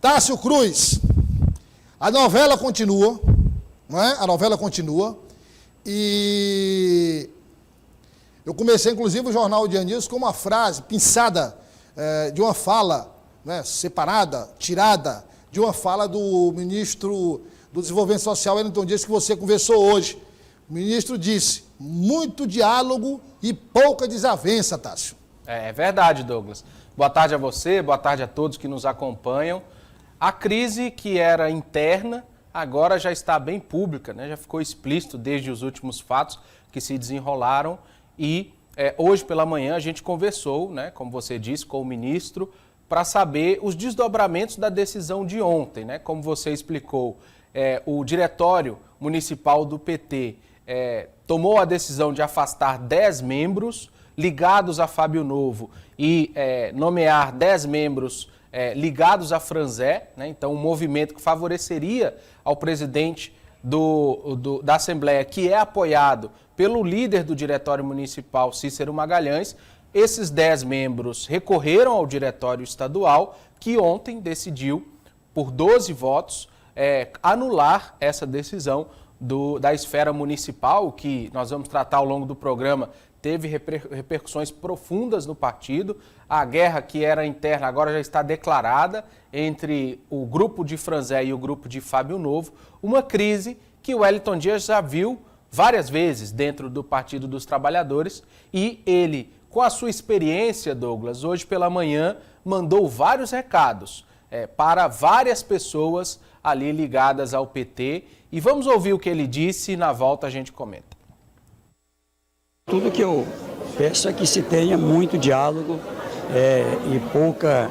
Tássio Cruz, a novela continua, não é? A novela continua e eu comecei, inclusive, o Jornal Dia News com uma frase pinçada de uma fala, né, separada, tirada de uma fala do ministro do Desenvolvimento Social, Wellington Dias, que você conversou hoje. O ministro disse, muito diálogo e pouca desavença, Tássio. É verdade, Douglas. Boa tarde a você, boa tarde a todos que nos acompanham. A crise que era interna, agora já está bem pública, né? Já ficou explícito desde os últimos fatos que se desenrolaram e hoje pela manhã a gente conversou, né, como você disse, com o ministro para saber os desdobramentos da decisão de ontem, né? Como você explicou, o Diretório Municipal do PT tomou a decisão de afastar 10 membros ligados a Fábio Novo e nomear 10 membros ligados a Franzé, né? Então um movimento que favoreceria ao presidente da Assembleia, que é apoiado pelo líder do Diretório Municipal, Cícero Magalhães. Esses 10 membros recorreram ao Diretório Estadual, que ontem decidiu, por 12 votos, anular essa decisão da esfera municipal, que nós vamos tratar ao longo do programa, teve repercussões profundas no partido. A guerra que era interna agora já está declarada entre o grupo de Franzé e o grupo de Fábio Novo, uma crise que o Wellington Dias já viu várias vezes dentro do Partido dos Trabalhadores e ele, com a sua experiência, Douglas, hoje pela manhã mandou vários recados para várias pessoas ali ligadas ao PT e vamos ouvir o que ele disse e na volta a gente comenta. Tudo que eu peço é que se tenha muito diálogo e pouca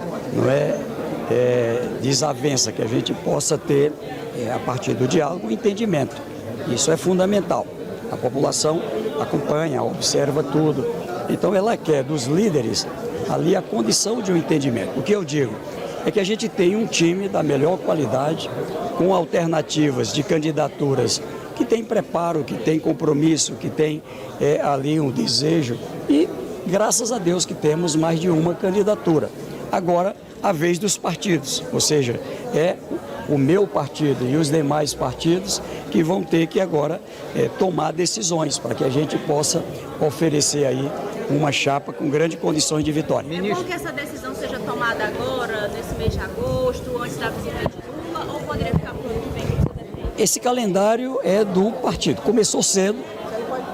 desavença, que a gente possa ter, a partir do diálogo, um entendimento. Isso é fundamental. A população acompanha, observa tudo. Então ela quer dos líderes ali a condição de um entendimento. O que eu digo é que a gente tem um time da melhor qualidade, com alternativas de candidaturas que tem preparo, que tem compromisso, que tem ali um desejo e graças a Deus que temos mais de uma candidatura. Agora, a vez dos partidos, ou seja, o meu partido e os demais partidos que vão ter que agora tomar decisões para que a gente possa oferecer aí uma chapa com grandes condições de vitória. É bom que essa decisão seja tomada agora, nesse mês de agosto, antes da visita de Lula, ou poderia ficar para o ano que vem? Esse calendário é do partido. Começou cedo,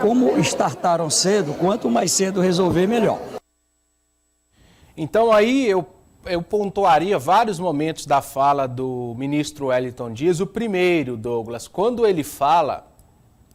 como startaram cedo, quanto mais cedo resolver, melhor. Então aí eu pontuaria vários momentos da fala do ministro Wellington Dias. O primeiro, Douglas, quando ele fala,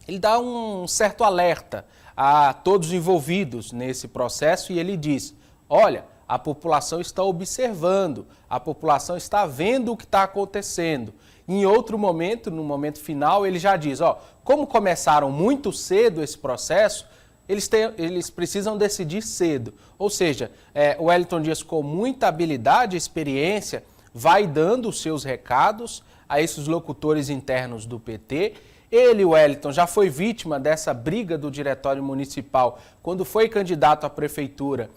ele dá um certo alerta a todos os envolvidos nesse processo e ele diz, olha, a população está observando, a população está vendo o que está acontecendo. Em outro momento, no momento final, ele já diz, como começaram muito cedo esse processo, eles precisam decidir cedo. Ou seja, o Wellington Dias, com muita habilidade e experiência, vai dando os seus recados a esses locutores internos do PT. Ele, o Wellington, já foi vítima dessa briga do Diretório Municipal quando foi candidato à prefeitura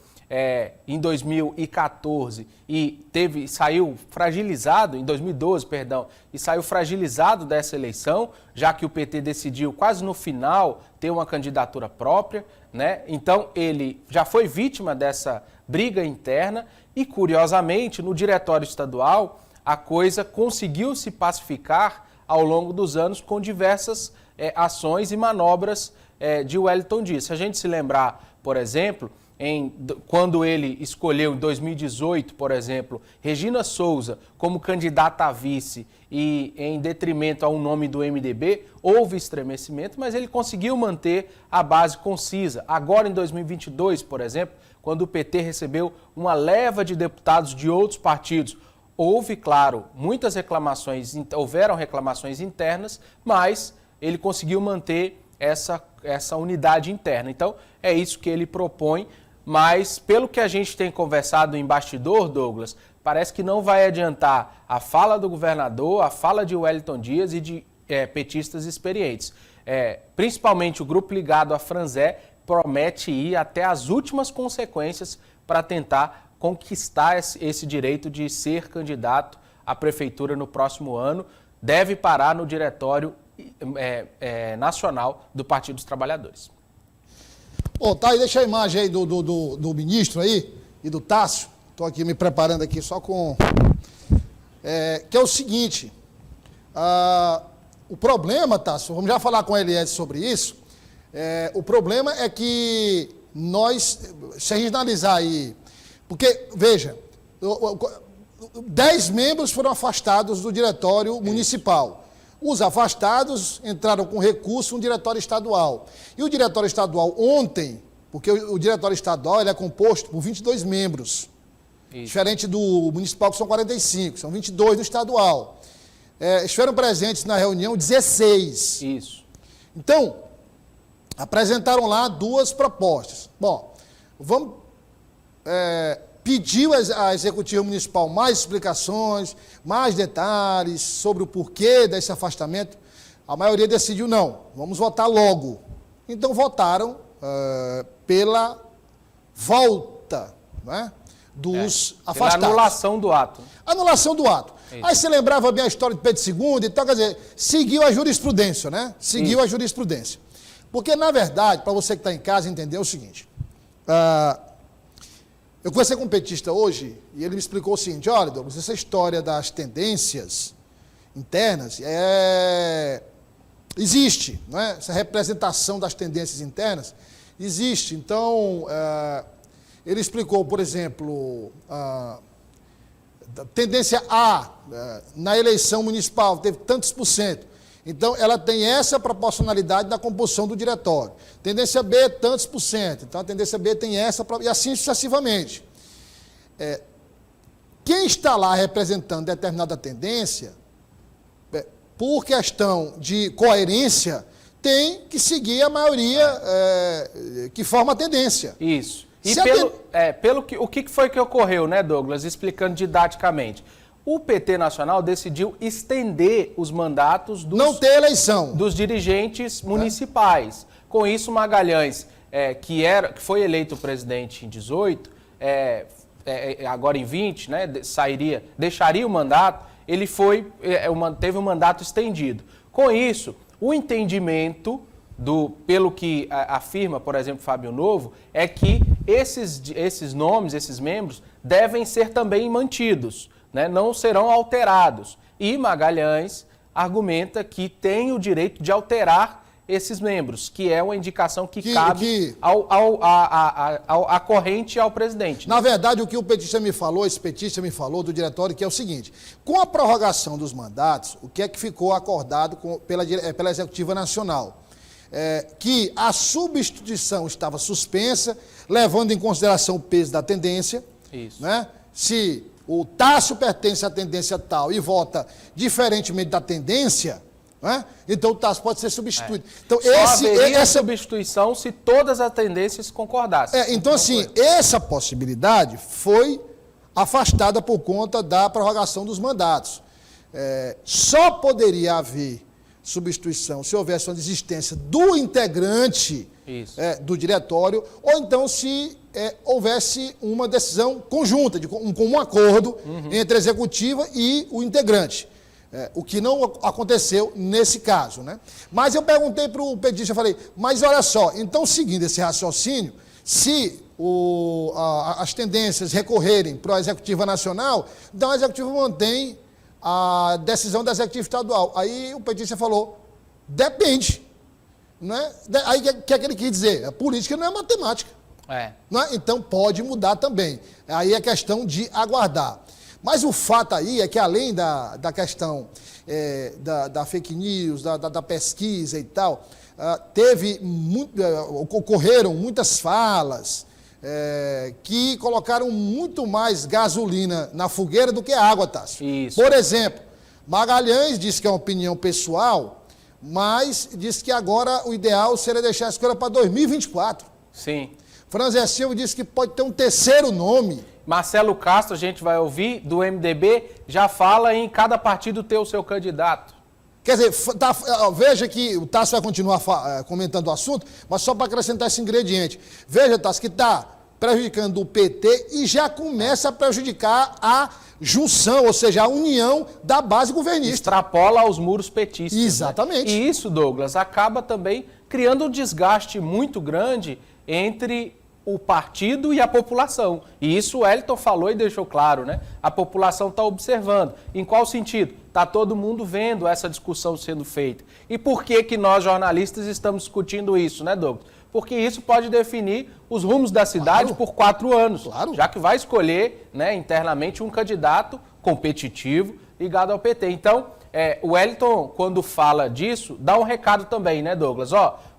em 2014 e saiu fragilizado, em 2012, perdão, e saiu fragilizado dessa eleição, já que o PT decidiu quase no final ter uma candidatura própria, né? Então ele já foi vítima dessa briga interna e, curiosamente, no Diretório Estadual, a coisa conseguiu se pacificar ao longo dos anos com diversas ações e manobras de Wellington Dias. Se a gente se lembrar, por exemplo, quando ele escolheu em 2018, por exemplo, Regina Souza como candidata a vice e em detrimento a um nome do MDB, houve estremecimento, mas ele conseguiu manter a base concisa. Agora, em 2022, por exemplo, quando o PT recebeu uma leva de deputados de outros partidos, houve, claro, houveram reclamações internas, mas ele conseguiu manter essa unidade interna. Então, é isso que ele propõe. Mas, pelo que a gente tem conversado em bastidor, Douglas, parece que não vai adiantar a fala do governador, a fala de Wellington Dias e de petistas experientes. Principalmente o grupo ligado a Franzé promete ir até as últimas consequências para tentar conquistar esse direito de ser candidato a prefeitura no próximo ano, deve parar no Diretório Nacional do Partido dos Trabalhadores. Bom, tá aí, deixa a imagem aí do ministro aí e do Tássio. Estou aqui me preparando aqui só com... que é o seguinte, o problema, Tássio, vamos já falar com a Eliette sobre isso, o problema é que nós, se a gente analisar aí, porque, veja, 10 membros foram afastados do diretório municipal. Os afastados entraram com recurso no diretório estadual. E o diretório estadual ontem, porque o diretório estadual ele é composto por 22 membros, diferente do municipal que são 45, são 22 no estadual. Estiveram presentes na reunião 16. Isso. Então, apresentaram lá 2 propostas. Bom, vamos pedir à Executiva Municipal mais explicações, mais detalhes sobre o porquê desse afastamento. A maioria decidiu não, vamos votar logo. Então, votaram pela volta, né, dos afastados. Pela anulação do ato. Anulação do ato. Isso. Aí você lembrava bem a história de Pedro II e tal, quer dizer, seguiu a jurisprudência, né? Seguiu a jurisprudência. Porque, na verdade, para você que está em casa entender é o seguinte, eu conversei com um petista hoje e ele me explicou o seguinte, olha, Douglas, essa história das tendências internas existe, né? Essa representação das tendências internas existe. Então, ele explicou, por exemplo, tendência A, na eleição municipal, teve tantos por cento. Então, ela tem essa proporcionalidade na composição do diretório. Tendência B, tantos por cento. Então, a tendência B tem essa, e assim sucessivamente. Quem está lá representando determinada tendência, por questão de coerência, tem que seguir a maioria que forma a tendência. Isso. E o que foi que ocorreu, né, Douglas? Explicando didaticamente. O PT Nacional decidiu estender os mandatos não ter eleição dos dirigentes municipais. Com isso, Magalhães, que foi eleito presidente em 18, agora em 20, né, deixaria o mandato, ele teve um mandato estendido. Com isso, o entendimento, pelo que afirma, por exemplo, Fábio Novo, é que esses nomes, esses membros, devem ser também mantidos, né, não serão alterados. E Magalhães argumenta que tem o direito de alterar esses membros, que é uma indicação que cabe à corrente e ao presidente. Né? Na verdade, o que esse petista me falou do diretório, que é o seguinte, com a prorrogação dos mandatos, o que é que ficou acordado pela Executiva Nacional? Que a substituição estava suspensa, levando em consideração o peso da tendência. Isso. Né? Se o Tássio pertence à tendência tal e vota diferentemente da tendência, né? Então o Tássio pode ser substituído. Então, haveria substituição se todas as tendências concordassem. Então, assim, essa possibilidade foi afastada por conta da prorrogação dos mandatos. Só poderia haver substituição se houvesse uma desistência do integrante do diretório, ou então se houvesse uma decisão conjunta, com um acordo entre a executiva e o integrante. O que não aconteceu nesse caso, né? Mas eu perguntei para o petista, falei, mas olha só, então seguindo esse raciocínio, se as tendências recorrerem para a Executiva Nacional, então a Executiva mantém a decisão da Executiva Estadual. Aí o petista falou, depende. Né? Aí o que é que ele quis dizer? A política não é matemática. Não é? Então pode mudar também. Aí é questão de aguardar. Mas o fato aí é que além da questão da fake news, da pesquisa e tal, ocorreram muitas falas que colocaram muito mais gasolina na fogueira do que água, Tássio. Isso. Por exemplo, Magalhães disse que é uma opinião pessoal, mas disse que agora o ideal seria deixar a escolha para 2024. Sim. Franzé Silva disse que pode ter um terceiro nome. Marcelo Castro, a gente vai ouvir, do MDB, já fala em cada partido ter o seu candidato. Quer dizer, veja que o Tássio vai continuar comentando o assunto, mas só para acrescentar esse ingrediente. Veja, Tássio, que está prejudicando o PT e já começa a prejudicar a junção, ou seja, a união da base governista. Extrapola aos muros petistas. Exatamente. Né? E isso, Douglas, acaba também criando um desgaste muito grande entre o partido e a população. E isso o Wellington falou e deixou claro, né? A população está observando. Em qual sentido? Está todo mundo vendo essa discussão sendo feita. E por que nós, jornalistas, estamos discutindo isso, né, Douglas? Porque isso pode definir os rumos da cidade por 4 anos, já que vai escolher, né, internamente um candidato competitivo ligado ao PT. Então, o Wellington, quando fala disso, dá um recado também, né, Douglas?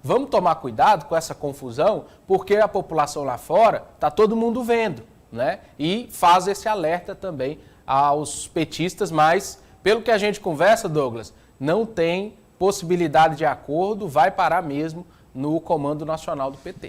Vamos tomar cuidado com essa confusão, porque a população lá fora está todo mundo vendo, né? E faz esse alerta também aos petistas, mas, pelo que a gente conversa, Douglas, não tem possibilidade de acordo, vai parar mesmo no comando nacional do PT.